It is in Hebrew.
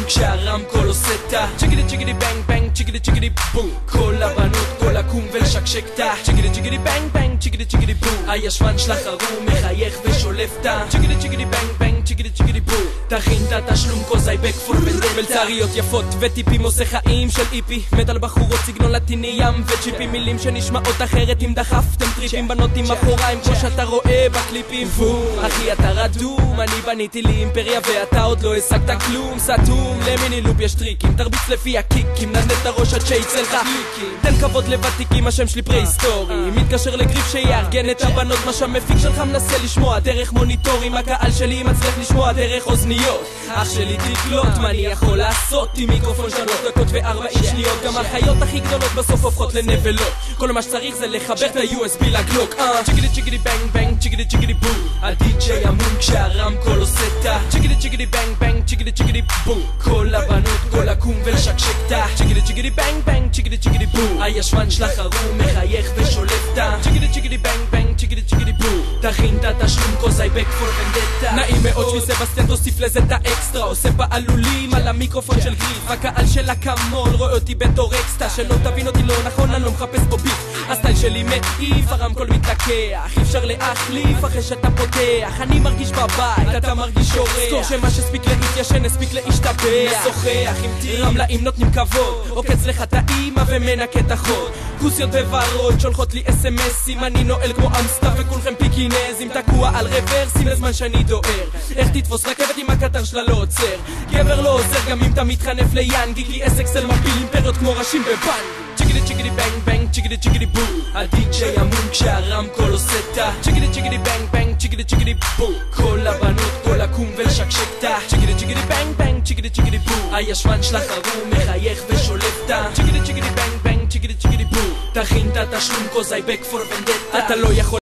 כשהרמקול עושה תא צ'יגידי צ'יגידי בנג בנג צ'יגידי צ'יגידי בום כל הבנות כל לקום ולשקשק תא צ'יגידי צ'יגידי בנג בנג צ'יגידי צ'יגידי בום הישבן שלך ערום מחייך ושולף תא צ'יגידי צ'יגידי בנג בנג צ'יגידי צ'יגידי בום תכין את התשלום קוזי בקפול ונדל מלצריות יפות וטיפים עושה חיים של איפי מת על בחורות סגנון לטיני ים וצ'יפים מילים שנשמעות אחרת אם דחפתם טריפים בנות עם אחוריים כמו שאתה רואה בקליפים אחי אתה רדום אני בניתי לי אימפריה ואתה עוד לא השגת כלום סתום למיני לופ יש טריקים תרביץ לפי הקיקים נדנד את הראש עד שיצא לך תן כבוד לוותיקים השם שלי פרה-היסטורי מתקשר לגריף שיארגן את הבנות מה שהמפיק שלך מנסה לשמוע דרך מוניטורים הקהל שלי מצליח לשמוע דרך אוזניות אח שלי תקלוט מה אני יכול לעשות עם מיקרופון 3 דקות ו40 שניות גם החיות הכי גדולות בסוף הופכות לנבלות כל מה שצריך זה לחבר את ה-USB לגלוק צ'יגידי צ'יגידי בנג בנג צ'יגידי צ'יגידי בום הדי-ג'יי המון כשהרמקול עושה תא צ'יגידי צ'יגידי בנג בנג צ'יגידי צ'יגידי בום כל הבנות כל לקום ולשקשק תא צ'יגידי צ'יגידי בנג בנג צ'יגידי צ'יגידי בום הישבן שלך ערום מחייך ושולף תא צ'יגידי צ'יגידי בנג בנג צ'יגידי צ'יגידי בום תכין את התשלום קוזי בקפול ונדטה נעים מאוד שמסבסטיאן תוסיף לזה את האקסטרה עושה בעלולים על המיקרופון של גריף הקהל של הקמון רואה אותי בתור אקסטה שלא תבין אותי לא נכון אני לא מחפש פה ביף הסטייל שלי מעיף הרמקול מתלקח אי אפשר להחליף אחרי שאתה פותח אני מרגיש בבית אתה מרגיש אורח זכור שמה שספיק להתיישן הספיק להשתבח משוחח עם רמלאים נותנים כבוד עוקץ לך את האמא ומנקה את החוד כוסיות וורוד שולחות לי אס-אמסים אני נועל כמו אמסטר וכולכם פיקינזים תקוע על רוורסים לזמן שאני דואר איך תתפוס רכבת אם הקטר שלה לא עוצר גבר לא עוזר גם אם אתה מתחנף ליאנגי כי אס-אקסל מפיל אימפריות כמו ראשים בבנגי צ'יגידי צ'יגידי בנג בנג צ'יגידי צ'יגידי בום הדי-ג'יי המון כשהרמקול עושה תא צ'יגידי צ'יגידי בנג בנג צ'יגידי צ'יגידי בום כל הבנות כל לקום ולשקשק תא צ'יגידי צ'יגידי בנג בנג צ'יגידי צ'יגידי בום הישבן שלך ערום מחייך ושולף תא צ'יגידי צ'יגידי בנג בנג צ'יגידי צ'יגידי בום תכין את התשלום קוזי בקפול ונדטה אתה לא יכול